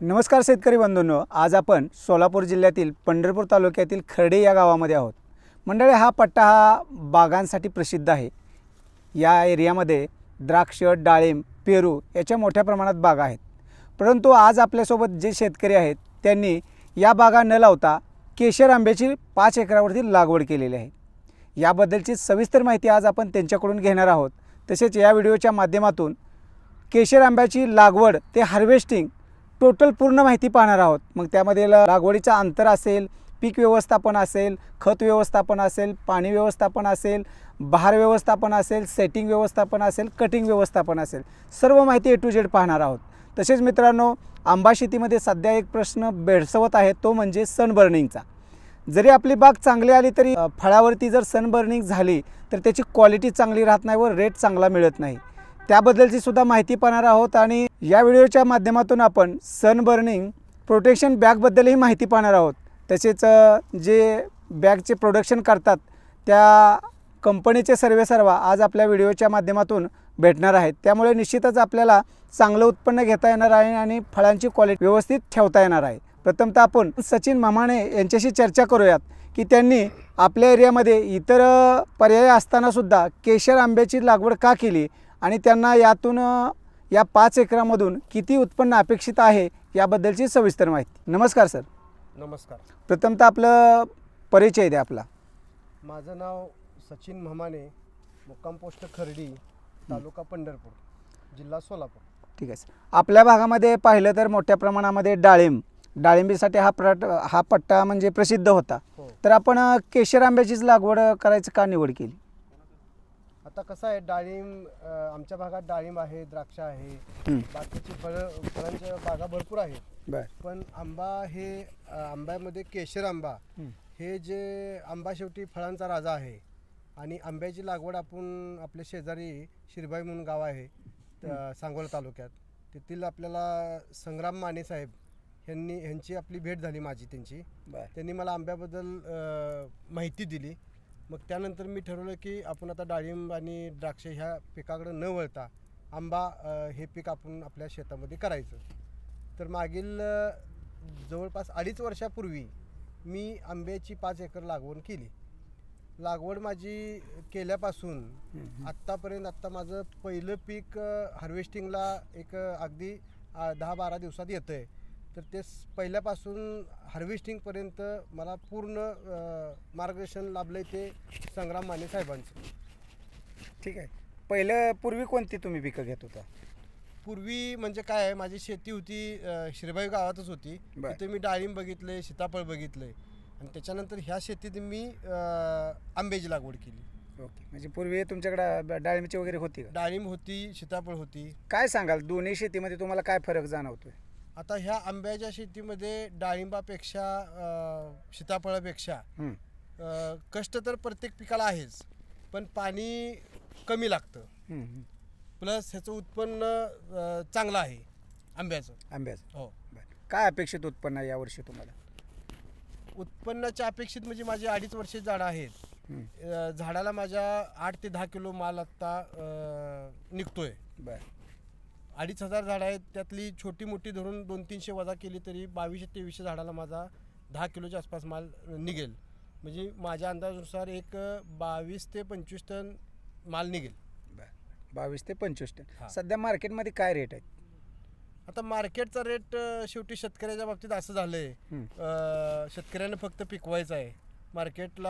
नमस्कार शेतकरी बंधूंनो, आज आपण सोलापूर जिल्ह्यातील पंढरपूर तालुक्यातील खर्डे या गावामध्ये आहोत। मंडळी, हा पट्टा हा बागांसाठी प्रसिद्ध आहे। या एरियामध्ये द्राक्ष, डाळिंब, पेरू याच्या मोठ्या प्रमाणात बागा आहेत। परंतु आज आपल्यासोबत जे शेतकरी आहेत त्यांनी या बागा न लावता केशर आंब्याची 5 एकरावरती लागवड केलेली आहे। याबद्दलची सविस्तर माहिती आज आपण त्यांच्याकडून घेणार आहोत। तसेच या व्हिडिओच्या माध्यमातून केशर आंब्याची लागवड ते हार्वेस्टिंग टोटल पूर्ण माहिती पाहणार आहोत। मग त्यामध्ये लागवडीचा अंतर असेल, पीक व्यवस्थापन असेल, खत व्यवस्थापन असेल, पाणी व्यवस्थापन असेल, बहार व्यवस्थापन असेल, सेटिंग व्यवस्थापन असेल, कटिंग व्यवस्थापन असेल, सर्व माहिती A to Z पाहणार आहोत। तसेच मित्रांनो, आंबा शेतीमध्ये सध्या एक प्रश्न भेडसावत आहे, तो म्हणजे सनबर्निंगचा। जरी आपली बाग चांगली आली तरी फळावरती जर सनबर्निंग झाली तर त्याची क्वालिटी चांगली राहत नाही व रेट चांगला मिळत नाही। त्याबद्दलची सुद्धा माहिती पाहणार आहोत आणि या व्हिडिओच्या माध्यमातून आपण सनबर्निंग प्रोटेक्शन बॅगबद्दलही माहिती पाहणार आहोत। तसेच जे बॅगचे प्रोडक्शन करतात त्या कंपनीचे सर्वेसर्वा आज आपल्या व्हिडिओच्या माध्यमातून भेटणार आहेत। त्यामुळे निश्चितच आपल्याला चांगलं उत्पन्न घेता येणार आहे आणि फळांची क्वालिटी व्यवस्थित ठेवता येणार आहे। प्रथमतः आपण सचिन मामाणे यांच्याशी चर्चा करूयात की त्यांनी आपल्या एरियामध्ये इतर पर्याय असताना सुद्धा केशर आंब्याची लागवड का केली आणि त्यांना यातून या 5 एकरामधून किती उत्पन्न अपेक्षित आहे याबद्दलची सविस्तर माहिती। नमस्कार सर। नमस्कार। प्रथमतः आपलं परिचय द्या आपला। माझं नाव सचिन मामाणे, मुक्काम पोस्ट खर्डी, तालुका पंढरपूर, जिल्हा सोलापूर। ठीक आहे सर। आपल्या भागामध्ये पाहिलं तर मोठ्या प्रमाणामध्ये डाळिंबीसाठी हा पट्टा म्हणजे प्रसिद्ध होता। तर आपण केशर आंब्याचीच लागवड करायची का निवड केली? आता कसं आहे, डाळिंब आमच्या भागात डाळिंब आहे, द्राक्ष आहे, बाकीची फळांच्या बागा भरपूर आहेत। पण आंबा हे आंब्यामध्ये केशर आंबा हे जे आंबा शेवटी फळांचा राजा आहे आणि आंब्याची लागवड आपण आपल्या शेजारी शिरबाई म्हणून गाव आहे सांगोला तालुक्यात, तेथील आपल्याला संग्राम माने साहेब ह्यांची आपली भेट झाली माझी त्यांनी मला आंब्याबद्दल माहिती दिली। मग त्यानंतर मी ठरवलं की आपण आता डाळिंब आणि द्राक्ष ह्या पिकाकडे न वळता आंबा हे पीक आपण आपल्या शेतामध्ये करायचं। तर मागील जवळपास 2.5 वर्षापूर्वी मी आंब्याची 5 एकर लागवड केली। लागवड माझी केल्यापासून आत्ता माझं पहिलं पीक हार्वेस्टिंगला एक अगदी 10-12 दिवसात येतं आहे। तर ते पहिल्यापासून हार्वेस्टिंगपर्यंत मला पूर्ण मार्गदर्शन लाभलं ते संग्राम माने साहेबांचं। ठीक आहे। पूर्वी कोणती तुम्ही पिकं घेत होता? पूर्वी म्हणजे काय आहे, माझी शेती होती शिरबाई गावातच होती, तिथे मी डाळिंब बघितले, सीताफळ बघितले आणि त्याच्यानंतर ह्या शेतीत मी आंब्याची लागवड केली। ओके, म्हणजे पूर्वी तुमच्याकडे डाळिंबची वगैरे होती का? डाळिंब होती, सीताफळ होती। काय सांगाल दोन्ही शेतीमध्ये तुम्हाला काय फरक जाणवतोय? आता ह्या आंब्याच्या शेतीमध्ये डाळिंबापेक्षा सीताफळापेक्षा कष्ट तर प्रत्येक पिकाला आहेच, पण पाणी कमी लागतं, प्लस ह्याचं उत्पन्न चांगलं आहे आंब्याचं। हो। काय अपेक्षित उत्पन्न आहे यावर्षी तुम्हाला? उत्पन्नाच्या अपेक्षित म्हणजे माझी 2.5 वर्षाची झाडं आहेत। झाडाला माझ्या 8 ते 10 किलो माल आत्ता निघतोय। 2,500 झाडं आहेत, त्यातली छोटी मोठी धरून 200-300 वजा केली तरी 2200-2300 झाडाला माझा 10 किलोच्या आसपास माल निघेल। म्हणजे माझ्या अंदाजानुसार एक 22 ते 25 टन माल निघेल। 22 ते 25 टन। सध्या मार्केटमध्ये काय रेट आहेत? आता मार्केटचा रेट शेवटी शेतकऱ्याच्या बाबतीत असं झालं आहे, शेतकऱ्यानं फक्त पिकवायचं आहे। मार्केटला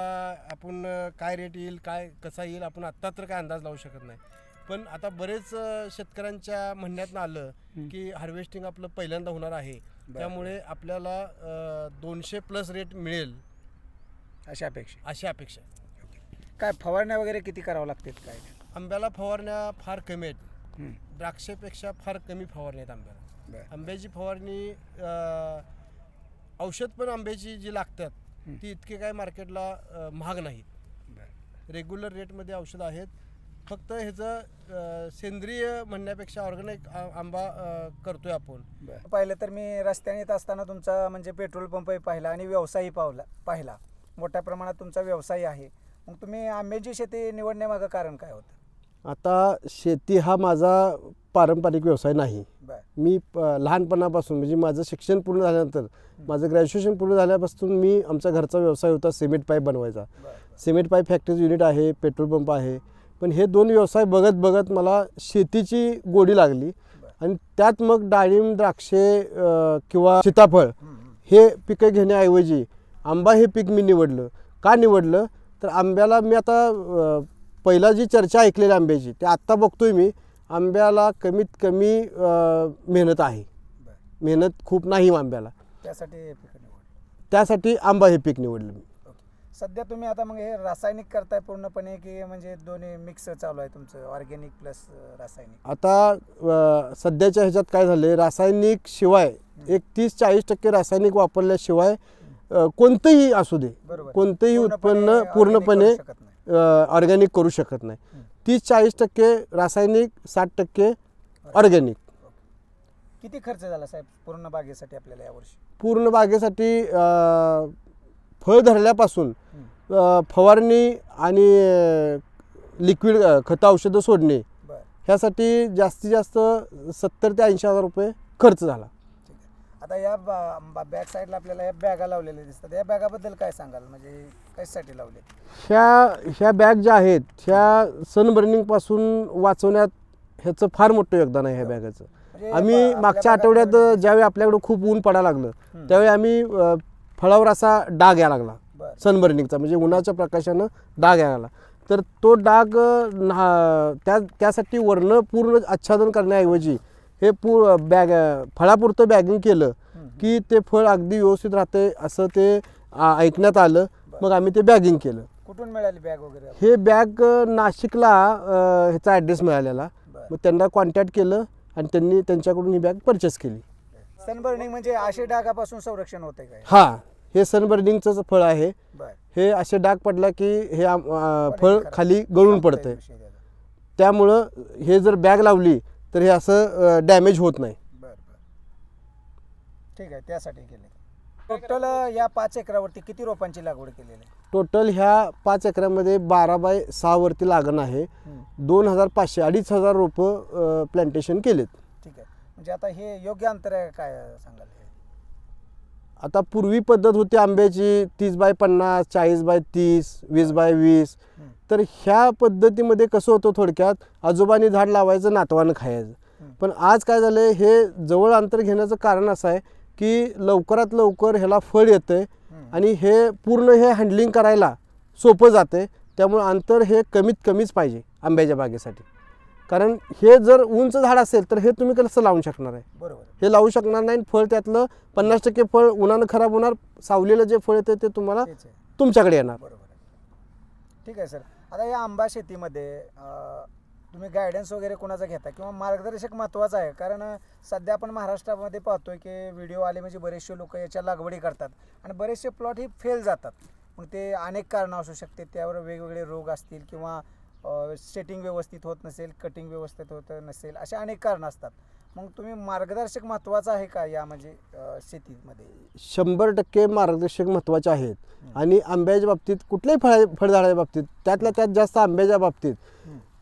आपण काय रेट येईल, काय कसा येईल आपण आत्ता तर काय अंदाज लावू शकत नाही। पण आता बरेच शेतकऱ्यांच्या म्हणण्यातनं आलं की हार्वेस्टिंग आपलं पहिल्यांदा होणार आहे, त्यामुळे आपल्याला 200+ रेट मिळेल अशी अपेक्षा। काय फवारण्या वगैरे किती करावं लागतात? काय आंब्याला फवारण्या फार कमी आहेत, द्राक्षेपेक्षा फार कमी फवारणी आहेत आंब्याला। आंब्याची फवारणी औषध पण आंब्याची जी लागतात ती इतके काय मार्केटला महाग नाहीत, रेग्युलर रेटमध्ये औषधं आहेत। फक्त ह्याचं सेंद्रिय म्हणण्यापेक्षा ऑर्गॅनिक आंबा करतोय आपण। पाहिलं तर मी रस्त्याने येत असताना तुमचा म्हणजे पेट्रोल पंपही पाहिला आणि व्यवसायही पाहिला, मोठ्या प्रमाणात तुमचा व्यवसाय आहे। मग तुम्ही आंब्याची शेती निवडण्यामागं कारण काय होतं? आता शेती हा माझा पारंपरिक व्यवसाय नाही. बरं. मी लहानपणापासून म्हणजे माझं शिक्षण पूर्ण झाल्यानंतर माझं ग्रॅज्युएशन पूर्ण झाल्यापासून मी आमचा घरचा व्यवसाय होता सिमेंट पाईप बनवायचा. सिमेंट पाईप फॅक्टरी युनिट आहे, पेट्रोल पंप आहे. पण हे 2 व्यवसाय बघत बघत मला शेतीची गोडी लागली आणि त्यात मग डाळिंब, द्राक्षे किंवा सीताफळ हे पिकं घेण्याऐवजी आंबा हे पीक मी निवडलं. का निवडलं तर आंब्याला मी आता पहिला जी चर्चा ऐकलेली आंब्याची ते आत्ता बघतोय मी, आंब्याला कमीत कमी मेहनत आहे. मेहनत खूप नाही आंब्याला, त्यासाठी आंबा हे पीक निवडलं मी. सध्या तुम्ही आता मग हे रासायनिक करताय पूर्णपणे की म्हणजे दोन्ही मिक्स चालू आहे तुमचं, ऑर्गॅनिक प्लस रासायनिक? आता सध्याच्या ह्याच्यात काय झाले, रासायनिक शिवाय एक 30-40% रासायनिक वापरल्याशिवाय कोणतंही असू दे, कोणतंही उत्पन्न पूर्णपणे ऑर्गॅनिक करू शकत नाही. 30-40% रासायनिक, 60% ऑर्गॅनिक. किती खर्च झाला साहेब पूर्ण बागेसाठी आपल्याला यावर्षी? पूर्ण बागेसाठी फळ धरल्यापासून फवारणी आणि लिक्विड खतं औषधं सोडणे ह्यासाठी जास्तीत जास्त 70,000 ते 80,000 रुपये खर्च झाला. आता या बॅक साईडला आपल्याला या बॅगा लावलेल्या दिसतात, या बॅगाबद्दल काय सांगाल, म्हणजे कशासाठी लावले? ह्या बॅग ज्या आहेत ह्या सनबर्निंगपासून वाचवण्यात ह्याचं फार मोठं योगदान आहे. ह्या बॅगाचं आम्ही मागच्या आठवड्यात ज्यावेळी आपल्याकडं खूप ऊन पडायला लागलं त्यावेळी आम्ही फळावर असा डाग यायला लागला सनबर्निंगचा, म्हणजे उन्हाच्या प्रकाशानं डाग यायला लागला. तर तो डाग त्यासाठी वरनं पूर्ण आच्छादन करण्याऐवजी हे फळापुरतं बॅगिंग केलं की ते फळ अगदी व्यवस्थित राहते असं ते ऐकण्यात आलं. मग आम्ही ते बॅगिंग केलं. कुठून मिळाली बॅग वगैरे? हे बॅग नाशिकला ह्याचा ॲड्रेस मिळालेला, मग त्यांना कॉन्टॅक्ट केलं आणि त्यांनी त्यांच्याकडून ही बॅग परचेस केली. सनबर्निंग म्हणजे असे डागापासून संरक्षण होते काय? हां, हे सनबर्निंगचं फळ आहे. हे असे डाग पडला की हे फळ खाली गळून पडतंय, त्यामुळं हे जर बॅग लावली तर हे असं डॅमेज होत नाही. ठीक आहे, त्यासाठी केले. टोटल या 5 एकरावरती किती रोपांची लागवड केलेली आहे? टोटल ह्या 5 एकरामध्ये 12x6 वरती लागण आहे. 2,500-2,500 रोपं प्लांटेशन केलेत. ठीक आहे, म्हणजे आता हे योग्य अंतर आहे काय सांगाल? आता पूर्वी पद्धत होती आंब्याची 30x50, 40x30, 20x20. तर ह्या पद्धतीमध्ये कसं होतं, थोडक्यात आजोबांनी झाड लावायचं, नातवानं खायचं. पण आज काय झालं, हे जवळ अंतर घेण्याचं कारण असं आहे की लवकरात लवकर ह्याला फळ येतं आणि हे पूर्ण हे हँडलिंग करायला सोपं जाते. त्यामुळे अंतर हे कमीत कमीच पाहिजे आंब्याच्या बागेसाठी. कारण हे जर उंच झाड असेल तर हे तुम्ही कसं लावू शकणार आहे? बरोबर, हे लावू शकणार नाही. फळ त्यातलं 50% फळ उन्हानं खराब होणार, सावलीला जे फळ येते ते तुम्हाला तुमच्याकडे येणार. बरोबर. ठीक आहे सर, आता या आंबा शेतीमध्ये तुम्ही गायडन्स वगैरे कोणाचा घेता किंवा मार्गदर्शक महत्त्वाचं आहे? कारण सध्या आपण महाराष्ट्रामध्ये पाहतोय की व्हिडिओ आले म्हणजे बरेचसे लोक याच्या लागवडी करतात आणि बरेचसे प्लॉट हे फेल जातात. मग ते अनेक कारणं असू शकते, त्यावर वेगवेगळे रोग असतील किंवा सेटिंग व्यवस्थित होत नसेल, कटिंग व्यवस्थित होत नसेल, असे अनेक कारणं असतात. मग तुम्ही मार्गदर्शक महत्त्वाचं आहे का या म्हणजे शेतीमध्ये? 100% मार्गदर्शक महत्त्वाचे आहेत. आणि आंब्याच्या बाबतीत कुठल्याही फळझाडाच्या बाबतीत, त्यातल्या त्यात जास्त आंब्याच्या बाबतीत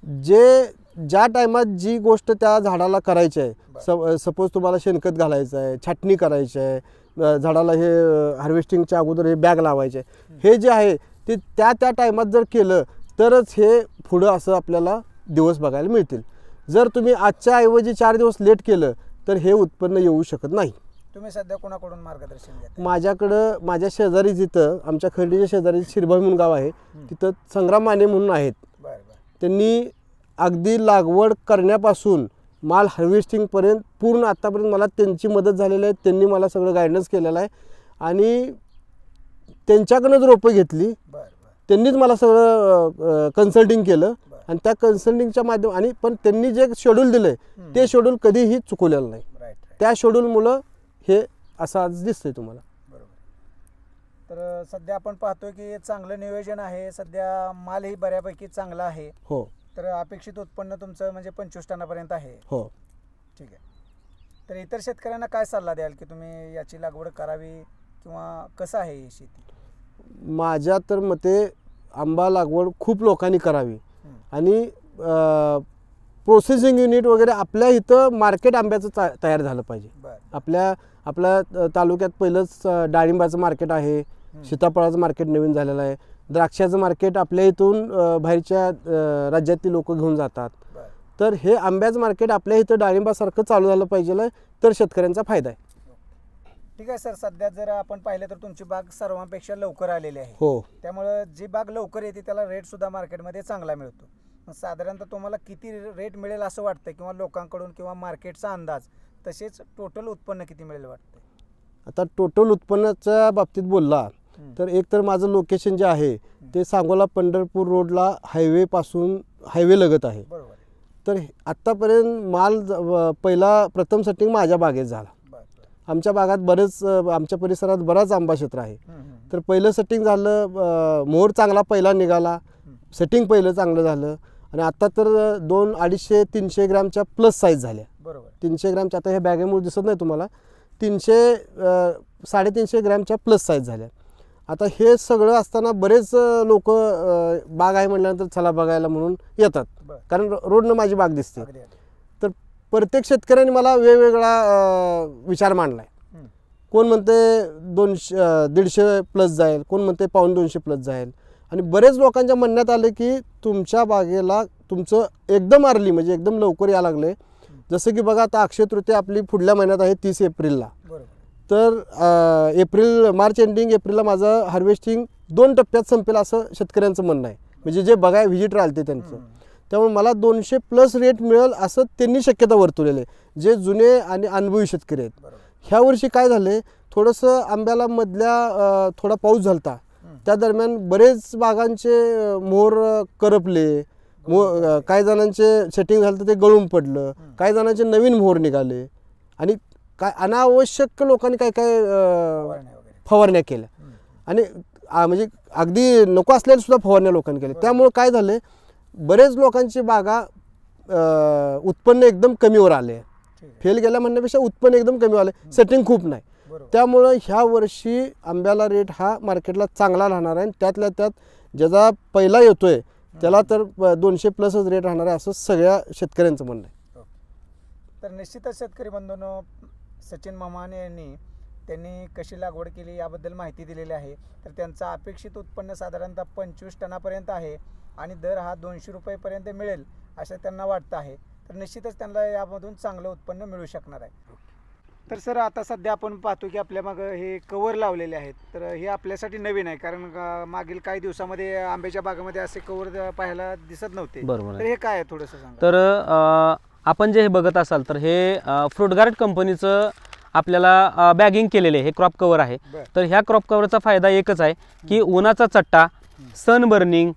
ज्या टायमात जी गोष्ट त्या झाडाला करायची आहे, सपोज तुम्हाला शेणखत घालायचं आहे, छाटणी करायची आहे, झाडाला हे हार्वेस्टिंगच्या अगोदर हे बॅग लावायचे आहे, हे जे आहे ते त्या टायमात जर केलं तरच हे पुढं असं आपल्याला दिवस बघायला मिळतील. जर तुम्ही आजच्या ऐवजी 4 दिवस लेट केलं तर हे उत्पन्न येऊ शकत नाही. तुम्ही सध्या कोणाकडून मार्गदर्शन घेता? माझ्याकडं माझ्या शेजारी, जिथं आमच्या खर्डीच्या शेजारी शिरभाई म्हणून गाव आहे, तिथं संग्राम माने म्हणून आहेत. त्यांनी अगदी लागवड करण्यापासून माल हार्वेस्टिंगपर्यंत पूर्ण आत्तापर्यंत मला त्यांची मदत झालेली आहे. त्यांनी मला सगळं गायडन्स केलेलं आहे आणि त्यांच्याकडूनच रोपं घेतली. त्यांनीच मला सगळं कन्सल्टिंग केलं आणि त्या कन्सल्टिंगच्या माध्यमाने पण त्यांनी जे शेड्यूल दिलं आहे ते शेड्यूल कधीही चुकवलेलं नाही. त्या शेड्यूलमुळं हे असं आज दिसतंय तुम्हाला. तर सध्या आपण पाहतोय की चांगलं नियोजन आहे, सध्या मालही बऱ्यापैकी चांगला आहे. हो. तर अपेक्षित उत्पन्न तुमचं म्हणजे 25 टनापर्यंत आहे. हो. ठीक आहे. तर इतर शेतकऱ्यांना काय सल्ला द्याल की तुम्ही याची लागवड करावी किंवा कसं आहे ही शेती? माझ्या तर मते आंबा लागवड खूप लोकांनी करावी आणि प्रोसेसिंग युनिट वगैरे आपल्या इथं मार्केट आंब्याचं तयार झालं पाहिजे. आपल्या तालुक्यात पहिलंच डाळिंबाचं मार्केट आहे, सीताफळाचं मार्केट नवीन झालेलं आहे, द्राक्षाचं मार्केट आपल्या इथून बाहेरच्या राज्यातली लोक घेऊन जातात. तर हे आंब्याचं मार्केट आपल्या इथं डाळिंबासारखं चालू झालं पाहिजे, तर शेतकऱ्यांचा फायदा आहे. ठीक आहे सर, सध्या जर आपण पाहिलं तर तुमची बाग सर्वांपेक्षा लवकर आलेली आहे. हो, त्यामुळे जी बाग लवकर येते त्याला रेट सुद्धा मार्केटमध्ये चांगला मिळतो. मग साधारणतः तुम्हाला किती रेट मिळेल असं वाटतं, किंवा लोकांकडून किंवा मार्केटचा अंदाज, तसेच टोटल उत्पन्न किती मिळेल वाटतं? आता टोटल उत्पन्नाच्या बाबतीत बोलला तर एक तर माझं लोकेशन जे आहे ते सांगोला पंढरपूर रोडला हायवेपासून हायवे लगत आहे. बरोबर. तर आत्तापर्यंत माल पहिला प्रथम सेटिंग माझ्या बागेत झाला. आमच्या बागात बरेच आमच्या परिसरात बराच आंबा क्षेत्र आहे. तर पहिलं सेटिंग झालं, मोहर चांगला पहिला निघाला, सेटिंग पहिलं चांगलं झालं. आणि आता तर 200, 250, 300 ग्रॅमच्या प्लस साईज झाल्या. बरोबर. 300 ग्रॅमच्या, आता ह्या बॅगेमुळे दिसत नाही तुम्हाला, 300, 350 ग्रॅमच्या प्लस साईज झाल्या. आता हे सगळं असताना बरेच लोक बाग आहे म्हटल्यानंतर चला बघायला म्हणून येतात, कारण रोडनं माझी बाग दिसते. तर प्रत्येक शेतकऱ्याने मला वेगवेगळा विचार मांडला आहे. कोण म्हणते 200, 150 प्लस जाईल, कोण म्हणते 1.25 प्लस जाईल. आणि बरेच लोकांच्या म्हणण्यात आले की तुमच्या बागेला तुमचं एकदम अर्ली म्हणजे एकदम लवकर यायला लागले. जसं की बघा, आता अक्षय तृतीया आपली पुढल्या महिन्यात आहे 30 एप्रिलला. तर मार्च एंडिंग एप्रिलला माझं हार्वेस्टिंग 2 टप्प्यात संपेल असं शेतकऱ्यांचं म्हणणं आहे, म्हणजे जे बघाय व्हिजिटर आले ते त्यांचं. त्यामुळे मला 200 प्लस रेट मिळेल असं त्यांनी शक्यता वर्तवलेली आहे, जे जुने आणि अनुभवी शेतकरी आहेत. ह्या वर्षी काय झाले, थोडंसं आंब्याला मधल्या थोडा पाऊस झाला, त्या दरम्यान बरेच बागांचे मोहर करपले, काही जणांचे सेटिंग झालं तर ते गळून पडलं, काही जणांचे नवीन मोहर निघाले. आणि काय अनावश्यक लोकांनी काय काय फवारण्या केल्या, आणि म्हणजे अगदी नको असलेल्या सुद्धा फवारण्या लोकांनी केल्या. त्यामुळे काय झाले, बरेच लोकांची बागा उत्पन्न एकदम कमीवर आले. फेल गेल्या म्हणण्यापेक्षा उत्पन्न एकदम कमी आले, सेटिंग खूप नाही. त्यामुळं ह्या वर्षी आंब्याला रेट हा मार्केटला चांगला राहणार आहे. त्यातल्या त्यात ज्याचा पहिला येतोय त्याला तर 200 प्लसच रेट राहणार आहे असं सगळ्या शेतकऱ्यांचं म्हणणं आहे. तर निश्चितच शेतकरी बंधूंनो, सचिन मामाने त्यांनी कशी लागवड केली याबद्दल माहिती दिलेली आहे. तर त्यांचं अपेक्षित उत्पन्न साधारणतः 25 टनापर्यंत आहे, आणि दर हा 200 रुपयेपर्यंत मिळेल असं त्यांना वाटतं आहे. तर निश्चितच त्यांना यामधून चांगलं उत्पन्न मिळू शकणार आहे. तर सर, आता सध्या आपण पाहतो की आपल्या मागं हे कवर लावलेले आहेत. तर हे आपल्यासाठी नवीन आहे, कारण मागील काही दिवसामध्ये आंब्याच्या बागेमध्ये असे कवर पाहायला दिसत नव्हते. बरोबर. तर हे काय आहे थोडंसं सांगा. तर आपण जे हे बघत असाल तर हे फ्रूटगार्ड कंपनीचं आपल्याला बॅगिंग केलेले हे क्रॉप कवर आहे. तर ह्या क्रॉप कवरचा फायदा एकच आहे की उन्हाचा चट्टा, सन बर्निंग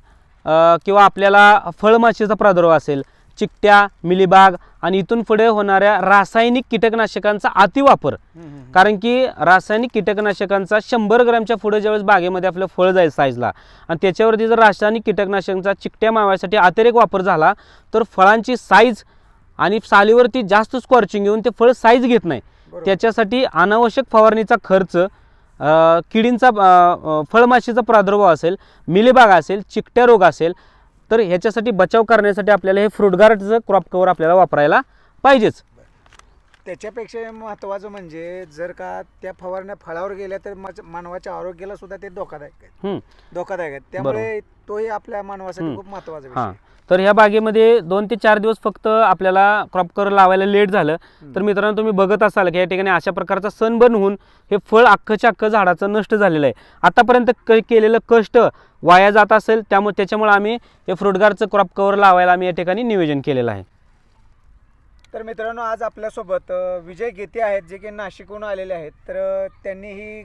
किंवा आपल्याला फळमाशीचा प्रादुर्भाव असेल, चिकट्या, मिलीबाग आणि इथून पुढे होणाऱ्या रासायनिक कीटकनाशकांचा अतिवापर, कारण की रासायनिक कीटकनाशकांचा 100 ग्रॅमच्या पुढे ज्यावेळेस बागेमध्ये आपलं फळ जाईल साईजला, आणि त्याच्यावरती जर रासायनिक कीटकनाशकांचा चिकट्या माव्यासाठी अतिरेक वापर झाला तर फळांची साईज आणि सालीवरती जास्त स्कॉर्चिंग येऊन ते फळ साईज घेत नाही. त्याच्यासाठी अनावश्यक फवारणीचा खर्च, किडींचा फळमाशीचा प्रादुर्भाव असेल, मिलीबाग असेल, चिकट्या रोग असेल, तर ह्याच्यासाठी बचाव करण्यासाठी आपल्याला हे फ्रूटगार्डचं क्रॉप कवर आपल्याला वापरायला पाहिजेच. त्याच्यापेक्षा महत्त्वाचं म्हणजे जर का त्या फवारण्या फळावर गेल्या तर मानवाच्या आरोग्याला सुद्धा ते धोकादायक आहेत. त्यामुळे तोही आपल्या मानवासाठी खूप महत्त्वाचा विषय आहे. तर ह्या बागेमध्ये 2 ते 4 दिवस फक्त आपल्याला क्रॉप कवर लावायला लेट झालं. तर मित्रांनो, तुम्ही बघत असाल की या ठिकाणी अशा प्रकारचा सनबर्न होऊन हे फळ अख्खच्या अख्खं झाडाचं नष्ट झालेलं आहे. आतापर्यंत केलेलं कष्ट वाया जात असेल, त्याच्यामुळे आम्ही हे फ्रूटगार्डचं क्रॉप कवर लावायला आम्ही या ठिकाणी नियोजन केलेलं आहे. तर मित्रांनो, आज आपल्यासोबत विजय गेते आहेत, जे की नाशिकहून आलेले आहेत. तर त्यांनी ही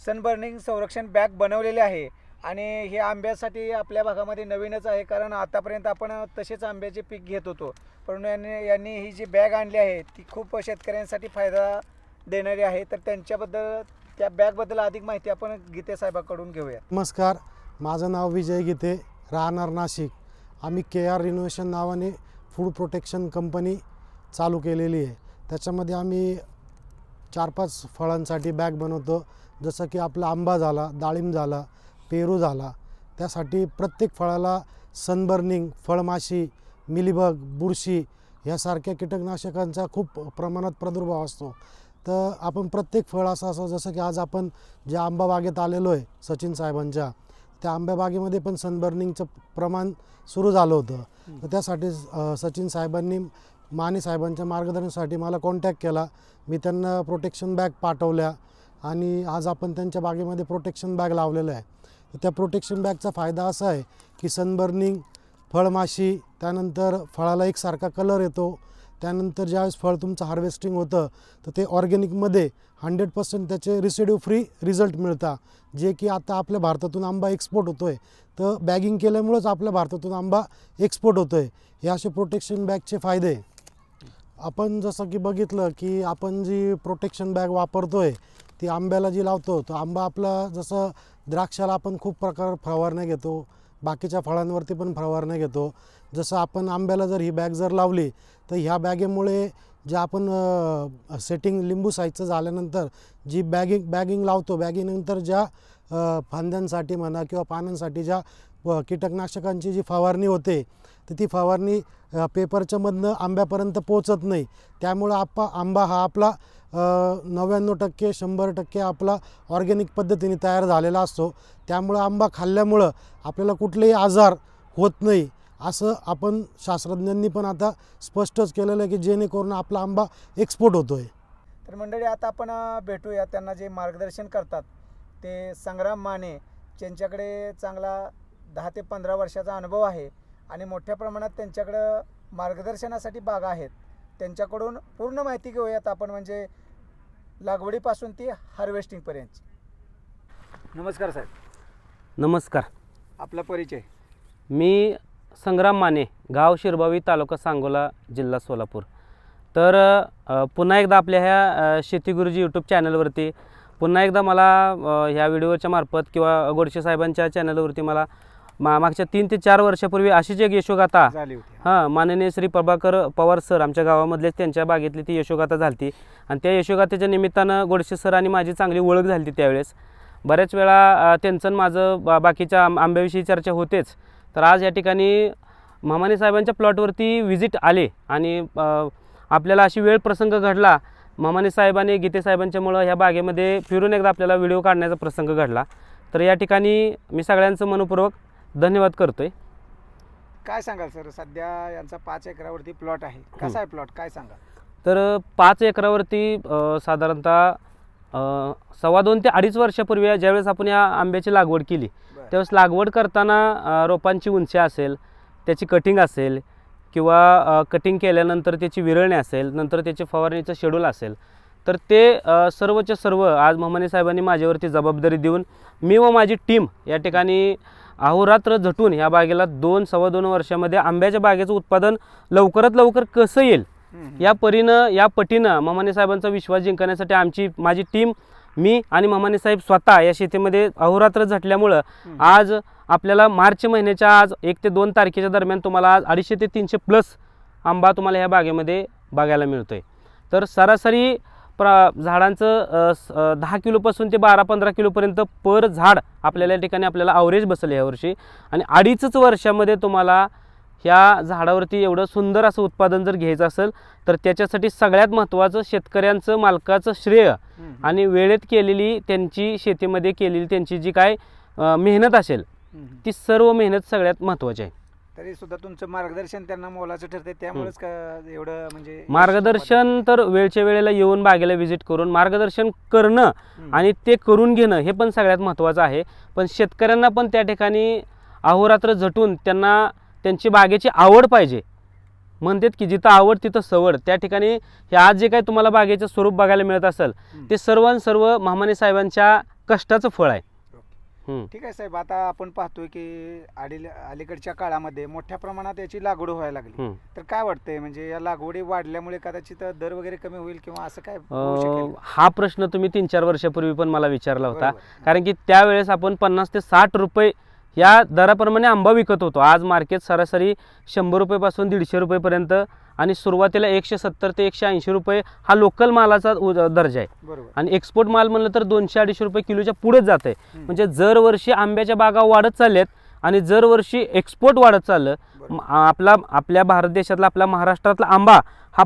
सनबर्निंग संरक्षण बॅग बनवलेली आहे, आणि हे आंब्यासाठी आपल्या भागामध्ये नवीनच आहे, कारण आतापर्यंत आपण तसेच आंब्याचे पीक घेत होतो. परंतु यांनी ही जी बॅग आणली आहे ती खूप शेतकऱ्यांसाठी फायदा देणारी आहे. तर त्यांच्याबद्दल, त्या बॅगबद्दल अधिक माहिती आपण गीते साहेबाकडून घेऊया. नमस्कार, माझं नाव विजय गीते, राहणार नाशिक. आम्ही KR रिनोव्हेशन नावाने फूड प्रोटेक्शन कंपनी चालू केलेली आहे. त्याच्यामध्ये आम्ही 4-5 फळांसाठी बॅग बनवतो. जसं की आपला आंबा झाला, डाळिंब झाला, पेरू झाला, त्यासाठी प्रत्येक फळाला सनबर्निंग, फळमाशी मिलीबग, बुरशी ह्यासारख्या कीटकनाशकांचा खूप प्रमाणात प्रादुर्भाव असतो. तर आपण प्रत्येक फळ असं जसं की आज आपण ज्या आंबा बागेत आलेलो आहे सचिन साहेबांच्या, त्या आंब्या बागेमध्ये पण सनबर्निंगचं प्रमाण सुरू झालं होतं. तर त्यासाठी सचिन साहेबांनी माने साहेबांच्या मार्गदर्शनासाठी मला कॉन्टॅक्ट केला. मी त्यांना प्रोटेक्शन बॅग पाठवल्या आणि आज आपण त्यांच्या बागेमध्ये प्रोटेक्शन बॅग लावलेलं आहे. तर त्या प्रोटेक्शन बॅगचा फायदा असा आहे की सनबर्निंग, फळमाशी, त्यानंतर फळाला एकसारखा कलर येतो. त्यानंतर ज्यावेळेस फळ तुमचं हार्वेस्टिंग होतं तर ते ऑर्गॅनिकमध्ये 100% त्याचे रिसिड्यू फ्री रिझल्ट मिळतात, जे की आता आपल्या भारतातून आंबा एक्सपोर्ट होतो आहे. तर बॅगिंग केल्यामुळंच आपल्या भारतातून आंबा एक्सपोर्ट होतो आहे. हे असे प्रोटेक्शन बॅगचे फायदे. आपण जसं की बघितलं की आपण जी प्रोटेक्शन बॅग वापरतो आहे ती आंब्याला जी लावतो, तो आंबा आपला जसं द्राक्षाला आपण खूप प्रकार फवारण्या घेतो, बाकीच्या फळांवरती पण फवारण्या घेतो. जसं आपण आंब्याला जर ही बॅग जर लावली तर ह्या बॅगेमुळे जे आपण सेटिंग लिंबू साईजचं झाल्यानंतर जी बॅगिंग लावतो, बॅगिंगनंतर ज्या फांद्यांसाठी म्हणा किंवा पानांसाठी ज्या कीटकनाशकांची जी फवारणी होते तर ती फवारणी पेपरच्या मधनं आंब्यापर्यंत पोचत नाही. त्यामुळं आंबा हा आपला 99% 100% आपला ऑर्गॅनिक पद्धतीने तयार झालेला असतो. त्यामुळं आंबा खाल्ल्यामुळं आपल्याला कुठलेही आजार होत नाही, असं आपण शास्त्रज्ञांनी पण आता स्पष्टच केलेलं आहे की जेणेकरून आपला आंबा एक्सपोर्ट होतो आहे. तर मंडळी आता आपण भेटूया त्यांना जे मार्गदर्शन करतात ते संग्राम माने, ज्यांच्याकडे चांगला 10 ते 15 वर्षाचा अनुभव आहे आणि मोठ्या प्रमाणात त्यांच्याकडं मार्गदर्शनासाठी बागा आहेत. त्यांच्याकडून पूर्ण माहिती घेऊयात आपण, म्हणजे लागवडीपासून ती हार्वेस्टिंगपर्यंत. नमस्कार साहेब. नमस्कार. आपला परिचय. मी संग्राम माने, गाव शिरबावी, तालुका सांगोला, जिल्हा सोलापूर. तर पुन्हा एकदा आपल्या ह्या शेती गुरुजी यूट्यूब चॅनलवरती पुन्हा एकदा मला ह्या व्हिडिओच्या मार्फत किंवा गोडसे साहेबांच्या चॅनलवरती मला मागच्या 3 ते 4 वर्षापूर्वी अशीच एक यशोगाथा झाली होती. हां, माननीय श्री प्रभाकर पवार सर आमच्या गावामधलेच त्यांच्या बागेतली ती यशोगाथा झाली आणि त्या यशोगाथेच्या निमित्तानं गोडसे सर आणि माझी चांगली ओळख झाली. त्यावेळेस बऱ्याच वेळा त्यांचं माझं बाकीच्या आंब्याविषयी चर्चा होतेच. तर आज या ठिकाणी मामाने साहेबांच्या प्लॉटवरती व्हिजिट आले आणि आपल्याला अशी वेळ प्रसंग घडला, मामाने साहेबांनी गीते साहेबांच्यामुळं ह्या बागेमध्ये फिरून एकदा आपल्याला व्हिडिओ काढण्याचा प्रसंग घडला. तर या ठिकाणी मी सगळ्यांचं मनपूर्वक धन्यवाद करतोय. काय सांगाल सर, सध्या यांचा 5 एकरावरती प्लॉट आहे, कसा आहे प्लॉट, काय सांगाल? तर 5 एकरावरती साधारणतः 2.5 ते 2.5 वर्षापूर्वी ज्यावेळेस आपण या आंब्याची लागवड केली त्यावेळेस लागवड करताना रोपांची उंची असेल, त्याची कटिंग असेल किंवा कटिंग केल्यानंतर त्याची विरळणे असेल, नंतर त्याचे फवारणीचं शेड्यूल असेल, तर ते सर्वच्या सर्व आज मामाने साहेबांनी माझ्यावरती जबाबदारी देऊन मी व माझी टीम या ठिकाणी अहोरात्र झटून ह्या बागेला 2-2.25 वर्षामध्ये आंब्याच्या बागेचं उत्पादन लवकरात लवकर कसं येईल या पटीनं मामाने साहेबांचा विश्वास जिंकण्यासाठी माझी टीम, मी आणि मामाने साहेब स्वतः या शेतीमध्ये अहोरात्र झटल्यामुळं आज आपल्याला मार्च महिन्याच्या आज 1 ते 2 तारखेच्या दरम्यान तुम्हाला आज 250 ते 300 प्लस आंबा तुम्हाला ह्या बागेमध्ये बघायला मिळतोय. तर सरासरी झाडांचं 10 किलोपासून ते 12-15 किलोपर्यंत पर झाड आपल्याला या ठिकाणी आपल्याला ॲव्हरेज बसलं यावर्षी. आणि 2.5 वर्षामध्ये तुम्हाला ह्या झाडावरती एवढं सुंदर असं उत्पादन जर घ्यायचं असेल तर त्याच्यासाठी सगळ्यात महत्त्वाचं शेतकऱ्यांचं, मालकाचं श्रेय आणि वेळेत केलेली त्यांची शेतीमध्ये केलेली त्यांची जी काय मेहनत असेल ती सर्व मेहनत सगळ्यात महत्त्वाची आहे. तरी सुद्धा तुमचं मार्गदर्शन त्यांना मोलाचं ठरते, त्यामुळेच एवढं म्हणजे मार्गदर्शन तर वेळच्या वेळेला येऊन बागेला व्हिजिट करून मार्गदर्शन करणं आणि ते करून घेणं हे पण सगळ्यात महत्त्वाचं आहे. पण शेतकऱ्यांना पण त्या ठिकाणी अहोरात्र झटून त्यांना त्यांची बागेची आवड पाहिजे. म्हणतात की जिथं आवड तिथं सवड. त्या ठिकाणी हे आज जे काही तुम्हाला बागेचं स्वरूप बघायला मिळत असेल ते सर्व मामाने साहेबांच्या कष्टाचं फळ आहे. ठीक आहे साहेब, आता आपण पाहतोय की अलीकडच्या काळामध्ये मोठ्या प्रमाणात याची लागवड व्हायला लागली, तर काय वाटतंय म्हणजे या लागवडी वाढल्यामुळे कदाचित दर वगैरे कमी होईल किंवा असं काय होऊ शकेल? हा प्रश्न तुम्ही 3-4 वर्षापूर्वी पण मला विचारला होता. कारण की त्यावेळेस आपण 50 ते 60 रुपये या दराप्रमाणे आंबा विकत होतो. आज मार्केट सरासरी 100 रुपयेपासून 150 रुपयेपर्यंत आणि सुरुवातीला 170 ते 180 रुपये हा लोकल मालाचा दर्जा आहे. आणि एक्सपोर्ट माल म्हणलं तर 200-250 रुपये किलोच्या पुढेच जात आहे. म्हणजे दरवर्षी आंब्याच्या बागा वाढत चालल्यात आणि दरवर्षी एक्सपोर्ट वाढत चाललं आपल्या भारत देशातला आपल्या महाराष्ट्रातला आंबा हा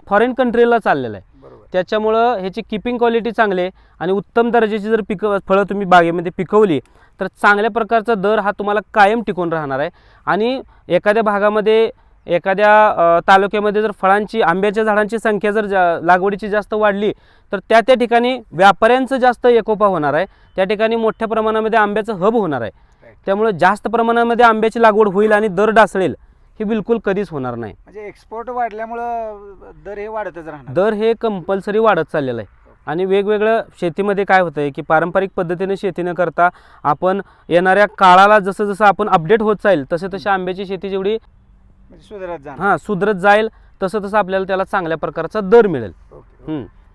फॉरेन कंट्रीला चाललेला आहे. त्याच्यामुळं ह्याची किपिंग क्वालिटी चांगली आहे आणि उत्तम दर्जाची जर फळं तुम्ही बागेमध्ये पिकवली तर चांगल्या प्रकारचा दर हा तुम्हाला कायम टिकून राहणार आहे. आणि एखाद्या भागामध्ये एखाद्या तालुक्यामध्ये जर आंब्याच्या झाडांची संख्या जर लागवडीची जास्त वाढली तर त्या ठिकाणी व्यापाऱ्यांचं जास्त एकोपा होणार आहे. त्या ठिकाणी मोठ्या प्रमाणामध्ये आंब्याचं हब होणार आहे. त्यामुळे जास्त प्रमाणामध्ये आंब्याची लागवड होईल आणि दर ढासळेल हे बिलकुल कधीच होणार नाही. म्हणजे एक्सपोर्ट वाढल्यामुळं दर हे वाढतच राहणार. दर हे कंपल्सरी वाढत चाललेलं आहे. आणि वेगवेगळं शेतीमध्ये काय होतं आहे की पारंपरिक पद्धतीने शेती न करता आपण येणाऱ्या काळाला जसं जसं आपण अपडेट होत जाईल तसे आंब्याची शेती जेवढी सुधरत जाईल तसं तसं आपल्याला त्याला चांगल्या प्रकारचा दर मिळेल.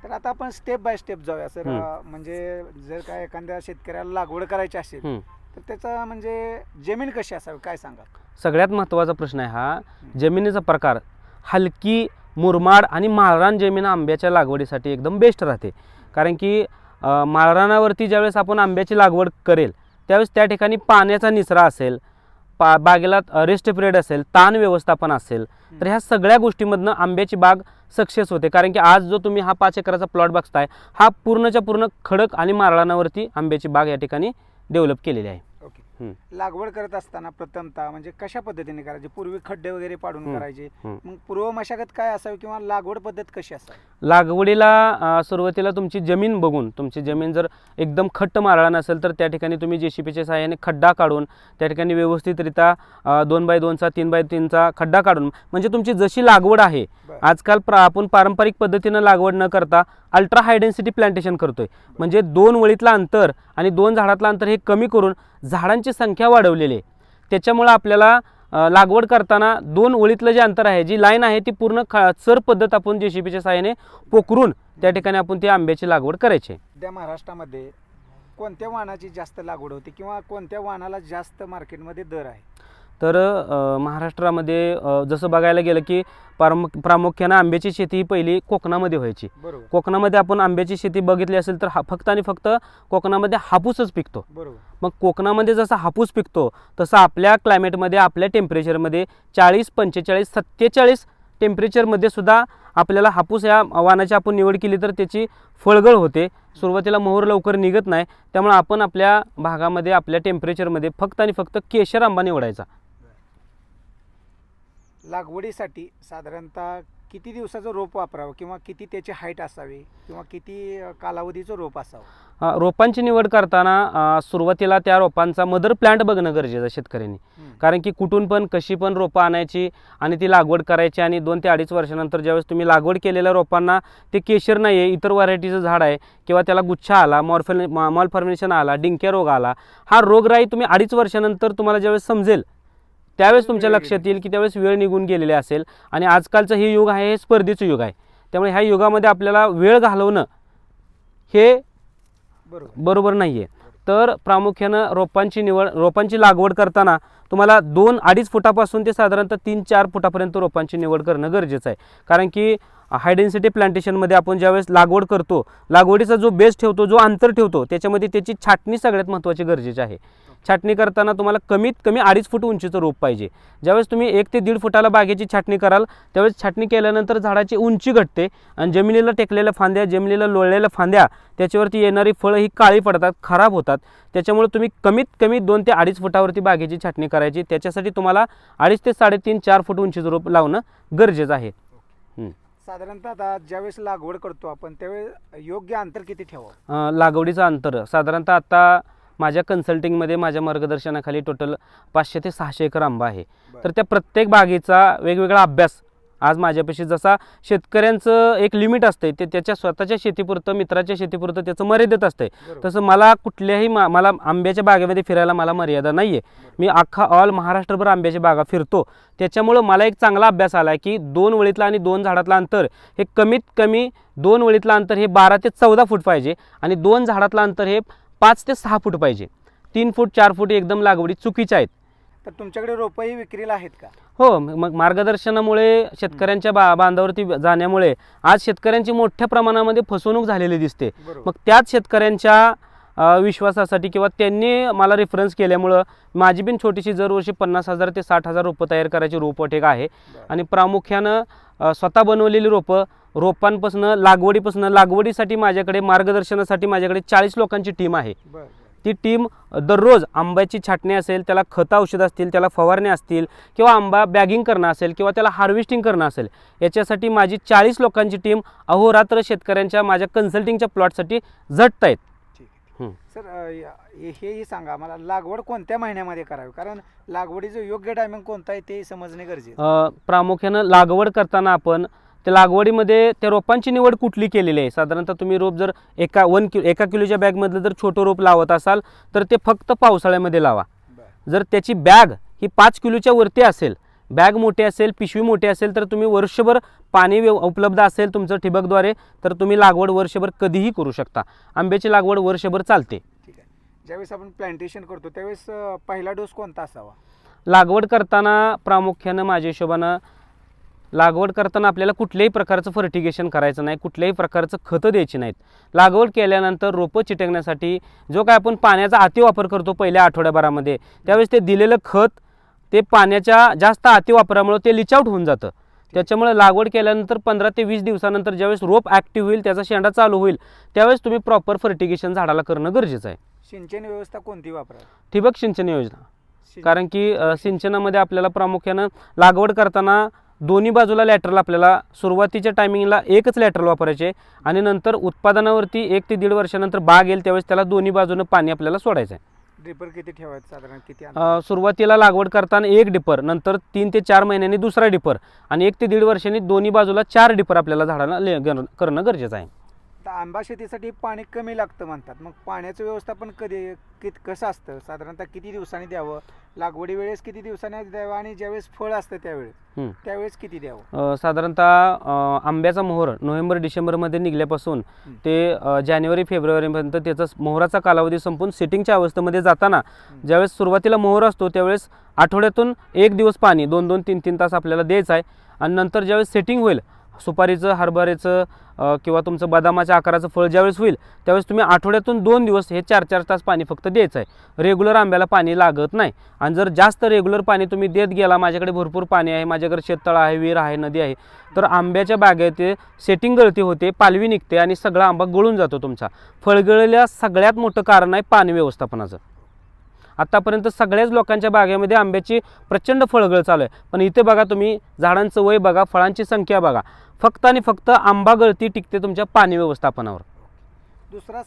तर आता आपण स्टेप बाय स्टेप जाऊया सर. म्हणजे जर काय एखाद्या शेतकऱ्याला लागवड करायची असेल तर त्याचा म्हणजे जमीन कशी असावी काय सांगा. सगळ्यात महत्त्वाचा प्रश्न आहे हा. जमिनीचा प्रकार हलकी मुरमाड आणि माळरान जमीन आंब्याच्या लागवडीसाठी एकदम बेस्ट राहते. कारण की माळरानावरती ज्यावेळेस आपण आंब्याची लागवड करेल त्यावेळेस त्या ठिकाणी पाण्याचा निचरा असेल, बागेला रेस्ट पिरियड असेल, ताण व्यवस्थापन असेल, तर ह्या सगळ्या गोष्टीमधनं आंब्याची बाग सक्सेस होते. कारण की आज जो तुम्ही हा 5 एकराचा प्लॉट बघताय हा पूर्णच्या पूर्ण खडक आणि माळरानावरती आंब्याची बाग या ठिकाणी डेव्हलप केलेली आहे. लागवड करत असताना प्रथमतः म्हणजे कशा पद्धतीने करायची. पूर्वी खड्डे वगैरे पाडून करायचे. मग पूर्व मशागत काय असावी किंवा लागवड पद्धत कशी असावी. लागवडीला सुरुवातीला तुमची जमीन बघून, तुमची जमीन जर एकदम खट्ट मारळा नसेल तर त्या ठिकाणी तुम्ही JCBच्या सहाय्याने खड्डा काढून त्या ठिकाणी व्यवस्थितरित्या 2x2चा 3x3चा खड्डा काढून म्हणजे तुमची जशी लागवड आहे. आजकाल आपण पारंपरिक पद्धतीनं लागवड न करता अल्ट्रा हाय डेन्सिटी प्लांटेशन करतोय. म्हणजे 2 वळीतला अंतर आणि 2 झाडातलं अंतर हे कमी करून झाडांची संख्या वाढवलेली आहे. त्याच्यामुळे आपल्याला लागवड करताना 2 ओळीतलं जे अंतर आहे, जी लाईन आहे ती पूर्ण चर पद्धत आपण JCBच्या सहाय्याने पोखरून त्या ठिकाणी आपण ती आंब्याची लागवड करायची. त्या महाराष्ट्रामध्ये कोणत्या वाणाची जास्त लागवड होते किंवा कोणत्या वाणाला जास्त मार्केटमध्ये दर आहे. तर महाराष्ट्रामध्ये जसं बघायला गेलं की प्रामुख्यानं आंब्याची शेती ही पहिली कोकणामध्ये व्हायची. कोकणामध्ये आपण आंब्याची शेती बघितली असेल तर फक्त आणि फक्त कोकणामध्ये हापूसच पिकतो. मग कोकणामध्ये जसा हापूस पिकतो तसं आपल्या क्लायमेटमध्ये आपल्या टेम्परेचरमध्ये 40, 45, 47 टेम्परेचरमध्ये सुद्धा आपल्याला हापूस या वाणाची आपण निवड केली तर त्याची फळगळ होते. सुरुवातीला मोहर लवकर निघत नाही. त्यामुळे आपण आपल्या भागामध्ये आपल्या टेम्परेचरमध्ये फक्त आणि फक्त केशर आंबा निवडायचा. लागवडीसाठी साधारणतः किती दिवसाचं रोप वापरावं किंवा किती त्याची हाईट असावी किंवा किती कालावधीचं रोप असावं. रोपांची निवड करताना सुरुवातीला त्या रोपांचा मदर प्लांट बघणं गरजेचं आहे शेतकऱ्यांनी. कारण की कुठून पण कशी पण रोपं आणायची आणि ती लागवड करायची आणि 2 ते 2.5 वर्षानंतर ज्यावेळेस तुम्ही लागवड केलेल्या रोपांना ते केशर नाही आहे, इतर व्हरायटीचं झाड आहे किंवा त्याला गुच्छा आला, मॉलफॉर्मेशन आला, डिंक्या रोग आला, हा रोगराई तुम्ही 2.5 वर्षानंतर तुम्हाला ज्यावेळेस समजेल त्यावेळेस तुमच्या लक्षात येईल की त्यावेळेस वेळ निघून गेलेली असेल. आणि आजकालचं हे युग आहे हे स्पर्धेचं युग आहे. त्यामुळे ह्या युगामध्ये आपल्याला वेळ घालवणं हे बरोबर नाही आहे. तर प्रामुख्यानं रोपांची लागवड करताना तुम्हाला 2-2.5 फुटापासून ते साधारणतः 3-4 फुटापर्यंत रोपांची निवड करणं गरजेचं आहे. कारण की हाय डेन्सिटी प्लांटेशनमध्ये आपण ज्यावेळेस लागवड करतो, लागवडीचा जो बेस ठेवतो, जो अंतर ठेवतो, त्याच्यामध्ये त्याची छाटणी सगळ्यात महत्त्वाची गरजेची आहे. छाटणी करताना तुम्हाला कमीत कमी 2.5 फूट उंचीचं रोप पाहिजे. ज्यावेळेस तुम्ही 1 ते 1.5 फुटाला बागेची छाटणी कराल त्यावेळेस छाटणी केल्यानंतर झाडाची उंची घटते आणि जमिनीला टेकलेल्या फांद्या, जमिनीला लोळलेल्या फांद्या, त्याच्यावरती येणारी फळं ही काळी पडतात, खराब होतात. त्याच्यामुळे तुम्ही कमीत कमी 2 ते 2.5 फुटावरती बागेची छाटणी करायची. त्याच्यासाठी तुम्हाला 2.5 ते 3.5-4 फूट उंचीचं रोप लावणं गरजेचं आहे. साधारणतः आता ज्यावेळेस लागवड करतो आपण त्यावेळेस योग्य अंतर किती ठेवावं. लागवडीचं अंतर साधारणतः आता माझ्या कन्सल्टिंगमध्ये माझ्या मार्गदर्शनाखाली टोटल 500 ते 600 एकर आंबा आहे. तर त्या प्रत्येक बागेचा वेगवेगळा अभ्यास आज माझ्यापाशी, जसा शेतकऱ्यांचं एक लिमिट असते ते त्याच्या स्वतःच्या शेतीपुरतं, मित्राच्या शेतीपुरतं त्याचं मर्यादित असते, तसं मला कुठल्याही मला आंब्याच्या बागेमध्ये फिरायला मला मर्यादा नाही आहे. मी अख्खा ऑल महाराष्ट्रभर आंब्याच्या बागा फिरतो. त्याच्यामुळं मला एक चांगला अभ्यास आला की 2 वळीतला आणि 2 झाडातलं अंतर हे कमीत कमी 2 वळीतलं अंतर हे 12 ते 14 फूट पाहिजे आणि 2 झाडातलं अंतर हे 5 ते 6 फूट पाहिजे. 3 फूट 4 फूट एकदम लागवडी चुकीच्या आहेत. तर तुमच्याकडे रोपंही विक्रीला आहेत का. हो, मग मार्गदर्शनामुळे शेतकऱ्यांच्या बांधावरती जाण्यामुळे आज शेतकऱ्यांची मोठ्या प्रमाणामध्ये फसवणूक झालेली दिसते. मग त्याच शेतकऱ्यांच्या विश्वासासाठी किंवा त्यांनी मला रेफरन्स केल्यामुळं माझी पण छोटीशी दरवर्षी 50,000 ते 60,000 रोपं तयार करायची रोपवाटिका आहे आणि प्रामुख्यानं स्वतः बनवलेली रोपं रोपांपासून लागवडीसाठी माझ्याकडे मार्गदर्शनासाठी माझ्याकडे 40 लोकांची टीम आहे। ती टीम दररोज आंब्याची छाटणी असेल, त्याला खत औषध असतील, त्याला फवारणी असतील किंवा आंबा बॅगिंग करणं असेल किंवा त्याला हार्वेस्टिंग करणं असेल, याच्यासाठी माझी 40 लोकांची टीम अहोरात्र शेतकऱ्यांच्या माझ्या कन्सल्टिंगच्या प्लॉटसाठी झटत आहेत। सर हेही सांगा मला, लागवड कोणत्या महिन्यामध्ये करावी, कारण लागवडीचं योग्य टायमिंग कोणता आहे ते समजणे गरजेचं। प्रामुख्यानं लागवड करताना आपण त्या लागवडीमध्ये त्या रोपांची निवड कुठली केलेली आहे। साधारणतः तुम्ही रोप जर एका किलोच्या बॅगमधलं जर छोटं रोप लावत असाल तर ते फक्त पावसाळ्यामध्ये लावा। जर त्याची बॅग ही 5 किलोच्या वरती असेल, बॅग मोठी असेल, पिशवी मोठी असेल, तर तुम्ही वर्षभर पाणी उपलब्ध असेल तुमचं ठिबकद्वारे तर तुम्ही लागवड वर्षभर कधीही करू शकता। आंब्याची लागवड वर्षभर चालते। ठीक आहे। ज्यावेळेस आपण प्लांटेशन करतो त्यावेळेस पहिला डोस कोणता असावा? लागवड करताना प्रामुख्यानं माझ्या हिशोबानं लागवड करताना आपल्याला कुठल्याही प्रकारचं फर्टिगेशन करायचं नाही, कुठल्याही प्रकारचं खतं द्यायची नाहीत। लागवड केल्यानंतर रोपं चिटकण्यासाठी जो काय आपण पाण्याचा अतिवापर करतो पहिल्या आठवड्याभरामध्ये, त्यावेळेस ते दिलेलं खत ते पाण्याच्या जास्त अतिवापरामुळे ते लिच आउट होऊन जातं। त्याच्यामुळे लागवड केल्यानंतर 15 ते 20 दिवसानंतर ज्यावेळेस रोप ॲक्टिव्ह होईल, त्याचा शेंडा चालू होईल, त्यावेळेस तुम्ही प्रॉपर फर्टिगेशन झाडाला करणं गरजेचं आहे। सिंचन व्यवस्था कोणती वापरावी? ठिबक सिंचन योजना, कारण की सिंचनामध्ये आपल्याला प्रामुख्यानं लागवड करताना दोन्ही बाजूला लॅटरल आपल्याला सुरुवातीच्या टायमिंगला एकच लॅटरल वापरायचे आणि नंतर उत्पादनावरती 1 ते 1.5 वर्षानंतर बाग येईल त्यावेळेस त्याला दोन्ही बाजूनं पाणी आपल्याला सोडायचं आहे। ड्रिपर किती ठेवायचं साधारण किती? सुरुवातीला लागवड करताना 1 डिपर, नंतर 3 ते 4 महिन्यांनी दुसरा डिपर आणि 1 ते 1.5 वर्षांनी दोन्ही बाजूला 4 डिपर आपल्याला झाडाला करणं गरजेचं आहे। आंबा शेतीसाठी पाणी कमी लागतं म्हणतात, मग पाण्याचं व्यवस्थापन कसं असतं? साधारणतः किती दिवसांनी द्यावं? लागवडी वेळेस किती दिवसांनी द्यावं आणि ज्यावेळेस फळ असतं त्यावेळेस किती द्यावं? साधारणतः आंब्याचा मोहर नोव्हेंबर डिसेंबरमध्ये निघल्यापासून ते जानेवारी फेब्रुवारीपर्यंत त्याचा मोहराचा कालावधी संपून सेटिंगच्या अवस्थेमध्ये जाताना ज्यावेळेस सुरुवातीला मोहर असतो त्यावेळेस आठवड्यातून 1 दिवस पाणी 2-2, 3-3 तास आपल्याला द्यायचं आहे आणि नंतर ज्यावेळेस सेटिंग होईल सुपारीचं, हरभऱ्याचं किंवा तुमचं बदामाच्या आकाराचं फळ ज्यावेळेस होईल त्यावेळेस तुम्ही आठवड्यातून 2 दिवस हे 4-4 तास पाणी फक्त द्यायचं आहे। रेग्युलर आंब्याला पाणी लागत नाही आणि जर जास्त रेग्युलर पाणी तुम्ही देत गेला, माझ्याकडे भरपूर पाणी आहे, माझ्याकडे शेततळ आहे, विहीर आहे, नदी आहे, तर आंब्याच्या बागेत सेटिंग गळती होते, पालवी निघते आणि सगळा आंबा गळून जातो तुमचा। फळगळलेल्या सगळ्यात मोठं कारण आहे पाणी व्यवस्थापनाचं। आतापर्यंत सगळ्याच लोकांच्या बागेमध्ये आंब्याची प्रचंड फळगळ चालू आहे, पण इथे बघा तुम्ही झाडांचं वय बघा, फळांची संख्या बघा, फक्त आणि फक्त आंबा गळती टिकते तुमच्या पाणी व्यवस्थापनावर।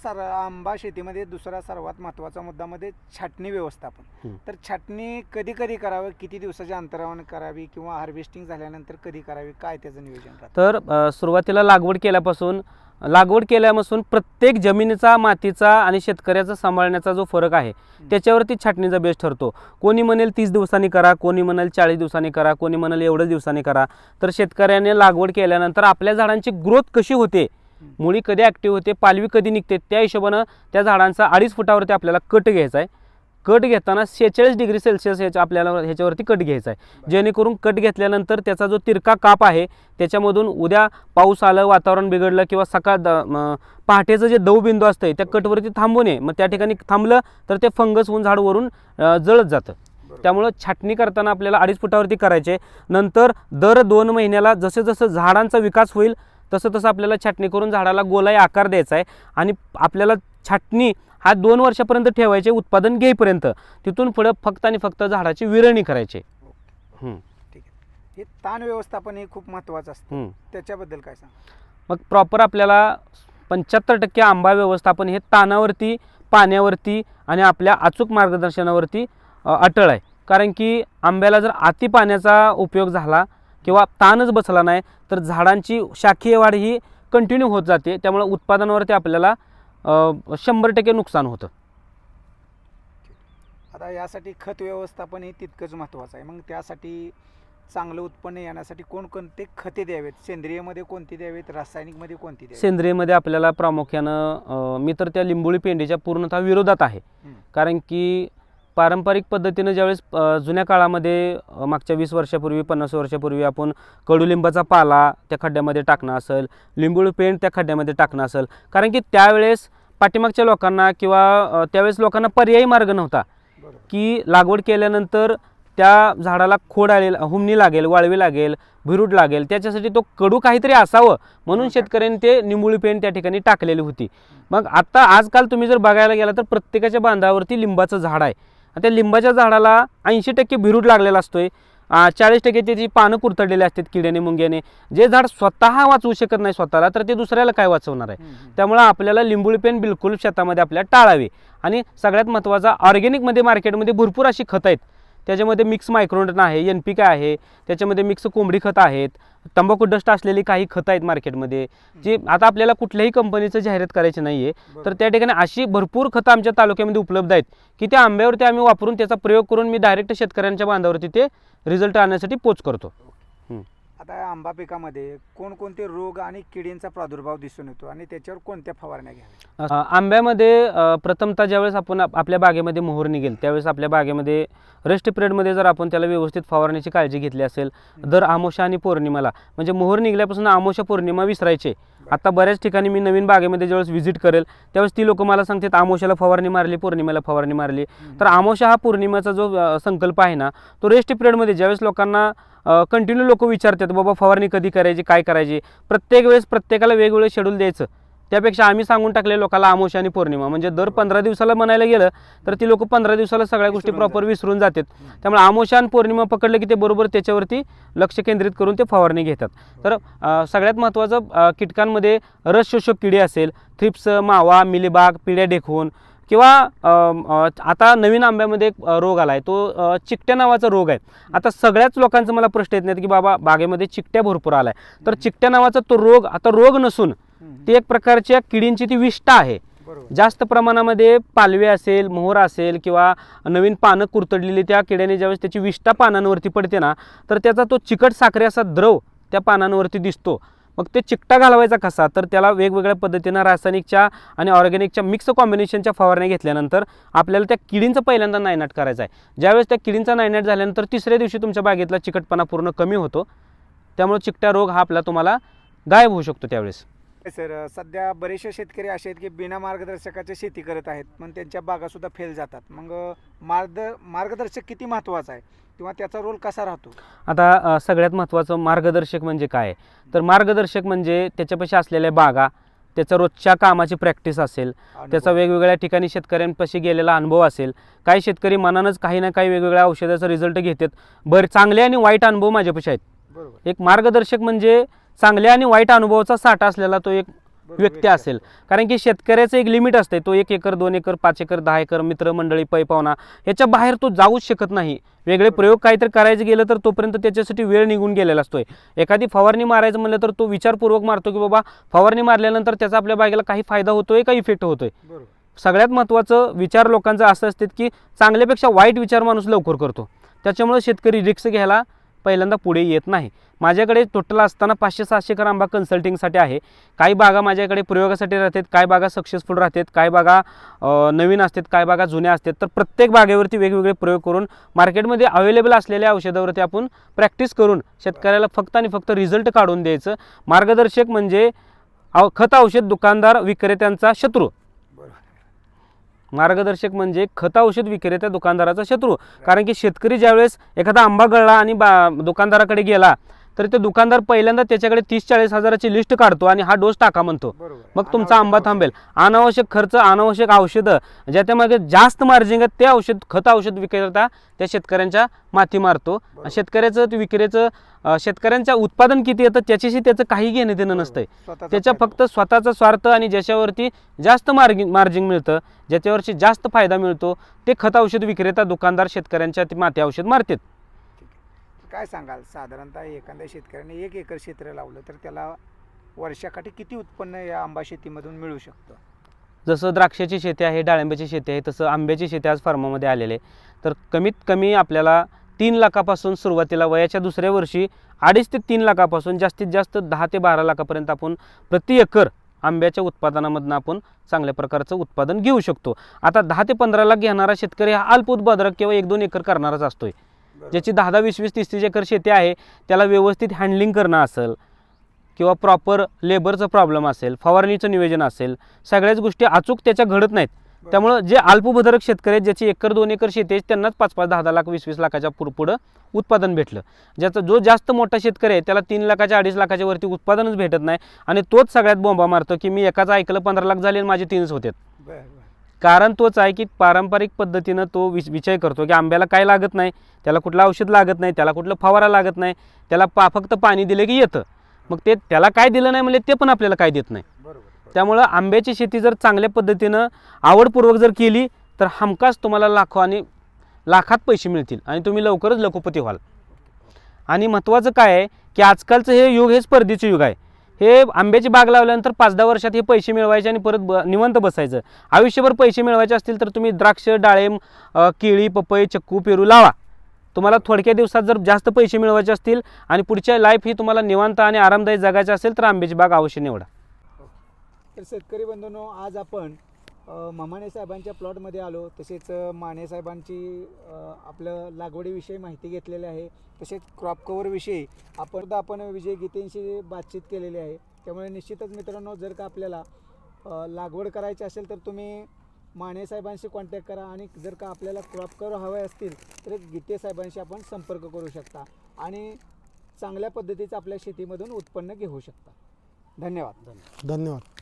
आंबा शेतीमध्ये दुसरा सर्वात महत्त्वाचा मुद्दा मध्ये छाटणी व्यवस्थापन। तर छाटणी कधी कधी करावी, किती दिवसाच्या अंतरावर करावी किंवा हार्वेस्टिंग झाल्यानंतर कधी करावी, काय त्याचं नियोजन राहतं? तर सुरुवातीला लागवड केल्यापासून प्रत्येक जमिनीचा, मातीचा आणि शेतकऱ्याचा सांभाळण्याचा जो फरक आहे त्याच्यावरती छाटणीचा बेस ठरतो। कोणी म्हणेल 30 दिवसांनी करा, कोणी म्हणेल 40 दिवसांनी करा, कोणी म्हणेल एवढ्याच दिवसांनी करा। तर शेतकऱ्याने लागवड केल्यानंतर आपल्या झाडांची ग्रोथ कशी होते, मुळी कधी ॲक्टिव्ह होते, पालवी कधी निघते, त्या हिशोबानं त्या झाडांचा 2.5 फुटावरती आपल्याला कट घ्यायचा आहे। कट घेताना 46 डिग्री सेल्सिअस आपल्याला ह्याच्यावरती कट घ्यायचा आहे, जेणेकरून कट घेतल्यानंतर त्याचा जो तिरका काप आहे त्याच्यामधून उद्या पाऊस आलं, वातावरण बिघडलं किंवा पहाटेचं जे दवबिंदू असतं त्या कटवरती थांबू नये, मग त्या ठिकाणी थांबलं तर ते फंगस होऊन झाड वरून जळत जातं। त्यामुळं छाटणी करताना आपल्याला 2.5 फुटावरती करायचे। नंतर दर 2 महिन्याला जसं जसं झाडांचा विकास होईल तसं तसं आपल्याला छाटणी करून झाडाला गोलाई आकार द्यायचा आहे आणि आपल्याला छाटणी हा 2 वर्षापर्यंत ठेवायचे उत्पादन घेईपर्यंत। तिथून पुढे फक्त आणि फक्त झाडाची विरळणी करायची। ठीक आहे। हे ताण व्यवस्थापन हे खूप महत्त्वाचं असतं, त्याच्याबद्दल काय सांग? मग प्रॉपर आपल्याला 75% आंबा व्यवस्थापन हे ताणावरती, पाण्यावरती आणि आपल्या अचूक मार्गदर्शनावरती अटळ आहे। कारण की आंब्याला जर अति पाण्याचा उपयोग झाला किंवा ताणच बसला नाही तर झाडांची शाखीय वाढ ही कंटिन्यू होत जाते, त्यामुळे उत्पादनावरती आपल्याला 100% नुकसान होतं। आता यासाठी खत व्यवस्थापन हे तितकंच महत्त्वाचं आहे। मग त्यासाठी चांगलं उत्पन्न येण्यासाठी कोणकोणते खते द्यावेत? सेंद्रियमध्ये कोणती द्यावेत, रासायनिकमध्ये कोणती द्यावेत? सेंद्रियमध्ये आपल्याला प्रामुख्यानं मी तर त्या लिंबोळी पेंडीच्या पूर्णतः विरोधात आहे। कारण की पारंपरिक पद्धतीने ज्यावेळेस जुन्या काळामध्ये मागच्या 20 वर्षापूर्वी 50 वर्षापूर्वी आपण कडुलिंबाचा पाला त्या खड्ड्यामध्ये टाकणं असेल, लिंबोळी पेंड त्या खड्ड्यामध्ये टाकणं असेल, कारण की त्यावेळेस पाठीमागच्या लोकांना किंवा त्यावेळेस लोकांना पर्यायी मार्ग नव्हता की लागवड केल्यानंतर त्या झाडाला खोड आलेल, हुमणी लागेल, वाळवी लागेल, भिरूड लागेल, त्याच्यासाठी तो कडू काहीतरी असावं म्हणून शेतकऱ्यांनी ते निंबोळी पेंड त्या ठिकाणी टाकलेली होती. मग आता आजकाल तुम्ही जर बघायला गेला तर प्रत्येकाच्या बांधावरती लिंबाचं झाड आहे. त्या लिंबाच्या झाडाला 80% भिरूड लागलेला असतोय, 40% त्याची पानं कुरतडलेली असतात किड्याने मुंग्याने. जे झाड स्वतः वाचवू शकत नाही स्वतःला, तर ते दुसऱ्याला काय वाचवणार आहे. त्यामुळे आपल्याला लिंबोळी पेंड बिलकुल शेतामध्ये आपल्याला टाळावी. आणि सगळ्यात महत्त्वाचा, ऑर्गॅनिकमध्ये मार्केटमध्ये भरपूर अशी खतं आहेत, त्याच्यामध्ये मिक्स मायक्रोन्यूट्रन आहे, NPK आहे, त्याच्यामध्ये मिक्स कोंबडी खतं आहेत, तंबाखू डस्ट असलेली काही खतं आहेत मार्केटमध्ये, जी आता आपल्याला कुठल्याही कंपनीचं जाहिरात करायची नाही आहे. तर त्या ठिकाणी अशी भरपूर खतं आमच्या तालुक्यामध्ये उपलब्ध आहेत की त्या आंब्यावरती आम्ही वापरून त्याचा प्रयोग करून मी डायरेक्ट शेतकऱ्यांच्या बांधावरती ते रिझल्ट आणण्यासाठी पोच करतो. आता आंबा पिकामध्ये कोणकोणते रोग आणि किडींचा प्रादुर्भाव दिसून येतो आणि त्याच्यावर कोणत्या फवारण्या घ्याव्या? आंब्यामध्ये प्रथमतः ज्यावेळेस आपण आपल्या बागेमध्ये मोहर निघेल त्यावेळेस आपल्या बागेमध्ये रेस्ट पिरियडमध्ये जर आपण त्याला व्यवस्थित फवारण्याची काळजी घेतली असेल, दर अमावस्या आणि पौर्णिमाला, म्हणजे मोहर निघल्यापासून अमावस्या पौर्णिमा विसरायचे. आता बऱ्याच ठिकाणी मी नवीन बागेमध्ये ज्यावेळेस व्हिजिट करेल त्यावेळेस ती लोक मला सांगतात अमावस्याला फवारणी मारली, पौर्णिमेला फवारणी मारली. तर अमावस्या हा पौर्णिमेचा जो संकल्प आहे ना, तो रेस्ट पिरियडमध्ये ज्यावेळेस लोकांना कंटिन्यू लोक विचारतात बाबा फवारणी कधी करायची, काय करायची, प्रत्येक वेळेस प्रत्येकाला वेगवेगळं शेड्यूल द्यायचं. त्यापेक्षा आम्ही सांगून टाकले लोकांना अमावस्या आणि पौर्णिमा, म्हणजे दर 15 दिवसाला म्हणायला गेलं तर ती लोक 15 दिवसाला सगळ्या गोष्टी प्रॉपर विसरून जातात. त्यामुळे अमावस्या आणि पौर्णिमा पकडलं की ते बरोबर त्याच्यावरती लक्ष केंद्रित करून ते फवारणी घेतात. तर सगळ्यात महत्त्वाचं कीटकांमध्ये रस शोषक किडी असेल, थ्रिप्स, मावा, मिलीबाग, पिढ्या ढेकून, किंवा आता नवीन आंब्यामध्ये एक रोग आला आहे, तो चिकट्या नावाचा रोग आहे. आता सगळ्याच लोकांचं मला प्रश्न येत नाहीत की बाबा बागेमध्ये चिकट्या भरपूर आला आहे. तर चिकट्या नावाचा तो रोग आता रोग नसून ती एक प्रकारच्या किडींची ती विष्ठा आहे. जास्त प्रमाणामध्ये पालवे असेल, मोहर असेल किंवा नवीन पानं कुरतडलेली त्या किड्याने ज्यावेळेस त्याची विष्ठा पानांवरती पडते ना, तर त्याचा तो चिकट साखरे असा द्रव त्या पानांवरती दिसतो. मग ते चिकटा घालवायचा कसा, तर त्याला वेगवेगळ्या पद्धतीनं रासायनिकच्या आणि ऑर्गॅनिकच्या मिक्स कॉम्बिनेशनच्या फवारण्या घेतल्यानंतर आपल्याला त्या किडींचा पहिल्यांदा नायनाट करायचा आहे. ज्यावेळेस त्या किडींचा नायनाट झाल्यानंतर तिसऱ्या दिवशी तुमच्या बागेतला चिकटपणा पूर्ण कमी होतो. त्यामुळे चिकट्या रोग हा आपला तुम्हाला गायब होऊ शकतो त्यावेळेस. सर, सध्या बरेचसे शेतकरी असे आहेत की बिना मार्गदर्शकाची शेती करत आहेत, पण त्यांच्या बागासुद्धा फेल जातात. मग मार्गदर्शक किती महत्त्वाचा आहे किंवा त्याचा रोल कसा राहतो? आता सगळ्यात महत्त्वाचं मार्गदर्शक म्हणजे काय, तर मार्गदर्शक म्हणजे त्याच्यापाशी असलेल्या बागा, त्याचा रोजच्या कामाची प्रॅक्टिस असेल, त्याचा वेगवेगळ्या ठिकाणी शेतकऱ्यांपाशी गेलेला अनुभव असेल. काही शेतकरी मनानंच काही ना काही वेगवेगळ्या औषधाचा रिझल्ट घेतात. चांगले आणि वाईट अनुभव माझ्यापाशी आहेत. एक मार्गदर्शक म्हणजे चांगल्या आणि वाईट अनुभवाचा साठा असलेला तो एक व्यक्ती असेल. कारण की शेतकऱ्याचं एक लिमिट असते, तो 1 एकर 2 एकर 5 एकर 10 एकर मित्रमंडळी पै पाहुणा ह्याच्या बाहेर तो जाऊच शकत नाही. वेगळे प्रयोग काहीतरी करायचं गेलं तर तोपर्यंत त्याच्यासाठी वेळ निघून गेलेला असतोय. एखादी फवारणी मारायचं म्हणलं तर तो विचारपूर्वक मारतो की बाबा फवारणी मारल्यानंतर त्याचा आपल्या बागेला काही फायदा होतोय का इफेक्ट होतोय. सगळ्यात महत्त्वाचं विचार लोकांचा असं असतात की चांगल्यापेक्षा वाईट विचार माणूस लवकर करतो. त्याच्यामुळे शेतकरी रिस्क घ्यायला पहिल्यांदा पुढे येत नाही. माझ्याकडे टोटल असताना 500-700 एकर आंबा कन्सल्टिंगसाठी आहे. काही बागा माझ्याकडे प्रयोगासाठी राहतात, काही बागा सक्सेसफुल राहतात, काही बागा नवीन असतात, काही बागा जुन्या असतात. तर प्रत्येक बागेवरती वेगवेगळे प्रयोग करून मार्केटमध्ये अवेलेबल असलेल्या औषधावरती आपण प्रॅक्टिस करून शेतकऱ्याला फक्त आणि फक्त रिझल्ट काढून द्यायचं. मार्गदर्शक म्हणजे खत औषध दुकानदार विक्रेत्यांचा शत्रू. मार्गदर्शक म्हणजे खत औषध विक्रेत्या दुकानदाराचा शत्रू. कारण की शेतकरी ज्यावेळेस एखादा आंबा गळला आणि दुकानदाराकडे गेला तर ते दुकानदार पहिल्यांदा त्याच्याकडे 30-40 हजाराची लिस्ट काढतो आणि हा डोस टाका म्हणतो. मग तुमचा आंबा थांबेल. अनावश्यक खर्च, अनावश्यक औषधं ज्याच्यामागे जास्त मार्जिन आहे ते खत औषध विक्रेता त्या शेतकऱ्यांच्या माथी मारतो. शेतकऱ्याचं विक्रेचं शेतकऱ्यांच्या उत्पादन किती येतं त्याच्याशी त्याचं काही घेणं देणं नसतंय. त्याच्या फक्त स्वतःचा स्वार्थ आणि ज्याच्यावरती जास्त मार्जिन मिळतं, ज्याच्यावरची जास्त फायदा मिळतो ते खत औषध विक्रेता दुकानदार शेतकऱ्यांच्या माती औषध मारतात. काय सांगाल, साधारणतः एखाद्या शेतकऱ्याने 1 एकर क्षेत्र लावलं तर त्याला वर्षाकाठी किती उत्पन्न या आंबा शेतीमधून मिळू शकतं? जसं द्राक्षाची शेती आहे, डाळिंबाची शेती आहे, तसं आंब्याची शेती आज फार्मामध्ये आलेले. तर कमीत कमी आपल्याला 3 लाखापासून सुरुवातीला वयाच्या दुसऱ्या वर्षी 2.5 ते 3 लाखापासून जास्तीत जास्त 10 ते 12 लाखापर्यंत आपण प्रति एकर आंब्याच्या उत्पादनामधून आपण चांगल्या प्रकारचं उत्पादन घेऊ शकतो. आता 10 ते 15 लाख घेणारा शेतकरी हा अल्प उत्पादक किंवा 1-2 एकर करणारच असतोय. ज्याची 10-10, 20-20, 30-30 एकर शेती आहे त्याला व्यवस्थित हँडलिंग करणं असेल, किंवा प्रॉपर लेबरचं प्रॉब्लेम असेल, फवारणीचं नियोजन असेल, सगळ्याच गोष्टी अचूक त्याच्या घडत नाहीत. त्यामुळं जे अल्पभूधारक शेतकरी आहेत, ज्याची 1 2 एकर शेती आहे, त्यांनाच 5 10 लाख 20 लाखाच्या पुढं उत्पादन भेटलं. ज्याचा जो जास्त मोठा शेतकरी आहे त्याला 3 लाखाच्या 2.5 लाखाच्या वरती उत्पादनच भेटत नाही आणि तोच सगळ्यात बोंबा मारतो की मी एकाचं ऐकलं 15 लाख झाले आणि माझे 3च होते. कारण तोच आहे की पारंपरिक पद्धतीनं तो विचार करतो की आंब्याला काय लागत नाही, त्याला कुठलं औषध लागत नाही, त्याला कुठलं फवारा लागत नाही, त्याला फक्त पाणी दिले की येतं. मग ते त्याला काय दिलं नाही म्हणजे ते पण आपल्याला काय देत नाही. त्यामुळं आंब्याची शेती जर चांगल्या पद्धतीनं आवडपूर्वक जर केली तर हमखास तुम्हाला लाखो आणि लाखात पैसे मिळतील आणि तुम्ही लवकरच लखोपती व्हाल. आणि महत्त्वाचं काय आहे की आजकालचं हे युग हे स्पर्धेचं युग आहे. हे आंब्याची बाग लावल्यानंतर 5 10 वर्षात हे पैसे मिळवायचे आणि परत निवांत बसायचं. आयुष्यभर पैसे मिळवायचे असतील तर तुम्ही द्राक्ष, डाळिंब, केळी, पपई, चिक्कू, पेरू लावा. तुम्हाला थोडक्या दिवसात जर जास्त पैसे मिळवायचे असतील आणि पुढच्या लाईफ ही तुम्हाला निवांत आणि आरामदायी जगायचं असेल तर आंब्याची बाग अवश्य निवडा. तर शेतकरी बंधूंनो, आज आपण माने साहेबांच्या प्लॉटमध्ये आलो. तसेच माने साहेबांची आपलं लागवडीविषयी माहिती घेतलेली आहे. तसेच क्रॉप कव्हरविषयी आपण विजय गीतेंशी बातचीत केलेली आहे. त्यामुळे निश्चितच मित्रांनो, जर का आपल्याला लागवड करायची असेल तर तुम्ही माने साहेबांशी कॉन्टॅक्ट करा आणि जर का आपल्याला क्रॉप कव्हर हवे असतील तर गीते साहेबांशी आपण संपर्क करू शकता आणि चांगल्या पद्धतीचं आपल्या शेतीमधून उत्पन्न घेऊ शकता. धन्यवाद. धन्यवाद.